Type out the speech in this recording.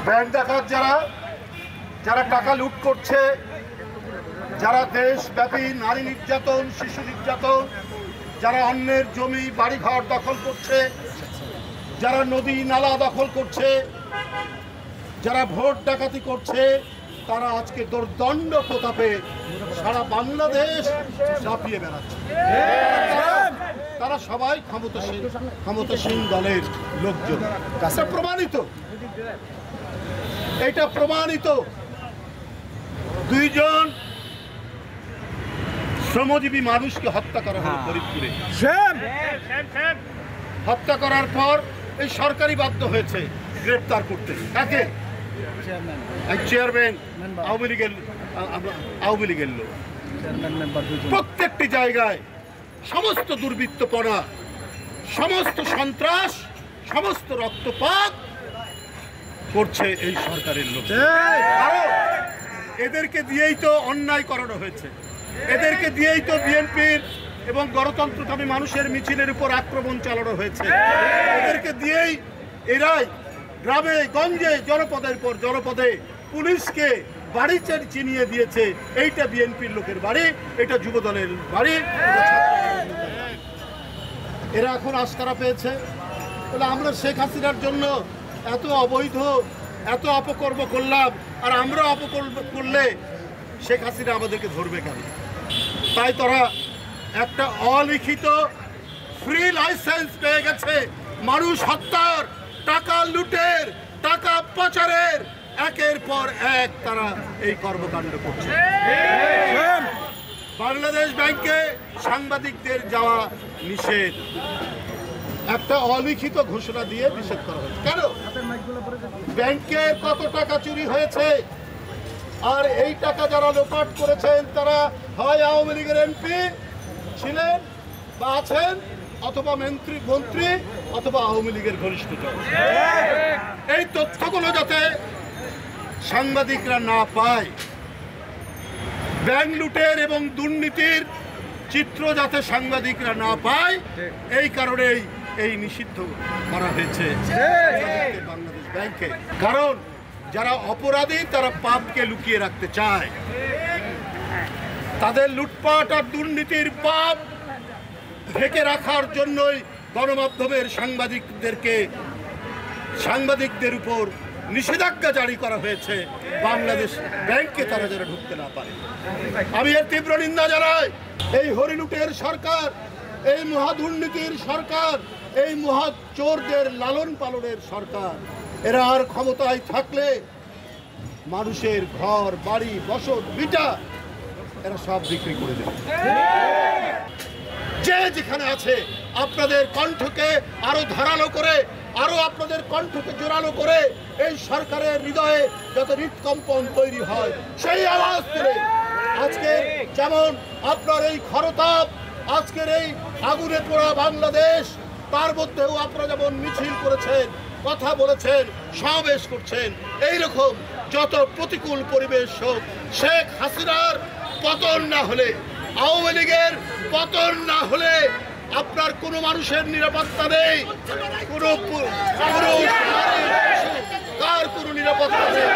Bank ডাকাত যারা যারা টাকা লুট করছে, যারা দেশব্যাপী নারী নির্যাতন, শিশু নির্যাতন, যারা অন্যের জমি বাড়িঘর দখল করছে, যারা নদী নালা দখল করছে, যারা ভোট ডাকাতি করছে, তারা আজকে দুর্দণ্ড প্রতাপে সারা বাংলাদেশ চাপিয়ে বেড়াচ্ছে। তারা সবাই ক্ষমতাসীন দলের লোকজন। এটা প্রমাণিত। দুইজন শ্রমজীবী মানুষকে হত্যা করা হলো ফরিদপুরে। হত্যা করার পর এই সরকারি বাধ্য হয়েছে গ্রেপ্তার করতে। কাকে? চেয়ারম্যান, আওয়ামী লীগের লোক। প্রত্যেকটি জায়গায় সমস্ত দুর্বৃত্তপনা, সমস্ত সন্ত্রাস, সমস্ত রক্তপাত করছে এই সরকারের লোক। এদেরকে দিয়েই তো অন্যায় করানো হয়েছে, এদেরকে দিয়েই তো বিএনপির এবং গণতন্ত্রকামী মানুষের মিছিলের উপর আক্রমণ চালানো হয়েছে, এদেরকে দিয়েই এরাই গ্রামে গঞ্জে জনপদের পর জনপদে পুলিশকে বাড়ি চিনিয়ে দিয়েছে। এইটা বিএনপির লোকের বাড়ি, এটা যুবদলের বাড়ি। এরা এখন আস্কারা পেয়েছে। তাহলে আমরা শেখ হাসিনার জন্য এত অবৈধ, এত অপকর্ম করলাম, আর আমরা অপকর্ম করলে শেখ হাসিনা আমাদেরকে ধরবে কেন? তাই তারা একটা অলিখিত ফ্রি লাইসেন্স পেয়ে গেছে মানুষ হত্যার, টাকা লুটের, টাকা পাচারের, একের পর এক তারা এই কর্মকাণ্ড করছে। বাংলাদেশ ব্যাংকে সাংবাদিকদের যাওয়া নিষেধ, একটা অলিখিত ঘোষণা দিয়ে নিষেধ করা হয়েছে। কেন? ব্যাংকের কত টাকা চুরি হয়েছে, আর এই টাকা যারা লোপাট করেছেন তারা হয় আওয়ামী লীগের এমপি ছিলেন বা আছেন, অথবা মন্ত্রী, অথবা আওয়ামী লীগের ঘনিষ্ঠজন। এই তথ্যগুলো যাতে সাংবাদিকরা না পায়, ব্যাংক লুটের এবং দুর্নীতির চিত্র যাতে সাংবাদিকরা না পায়, এই কারণেই এই নিষিদ্ধ করা হয়েছে বাংলাদেশ ব্যাংকে। কারণ যারা অপরাধী তারা পাপকে লুকিয়ে রাখতে চায়, তাদের লুটপাট আর দুর্নীতির পাপ ঢেকে রাখার জন্যই গণমাধ্যমের সাংবাদিকদের উপর নিষেধাজ্ঞা জারি করা হয়েছে বাংলাদেশ ব্যাংকে, তারা যারা ঢুকতে না পারে। আমি এর তীব্র নিন্দা জানাই। এই হরিলুটের সরকার, এই মহাদুর্নীতির সরকার, এই মহা চোরদের লালন পালনের সরকার, এরা আর ক্ষমতায় থাকলে মানুষের ঘর বাড়ি বসত ভিটা এরা সব বিক্রি করে দেবে। যে যেখানে আছে আপনাদের কণ্ঠকে আরো ধারালো করে, আরো আপনাদের কণ্ঠকে জোরালো করে এই সরকারের হৃদয়ে যাতে হৃদকম্পন তৈরি হয়, সেই আওয়াজ তুলে আজকে যেমন আপনার এই খরতাপ, আজকের এই আগুনে পোড়া বাংলাদেশ, তার মধ্যেও আপনারা যেমন মিছিল করেছেন, কথা বলেছেন, সমাবেশ করছেন, এইরকম যত প্রতিকূল পরিবেশ হোক, শেখ হাসিনার পতন না হলে, আওয়ামী লীগের পতন না হলে আপনার কোনো মানুষের নিরাপত্তা নেই, কোনো নিরাপত্তা নেই।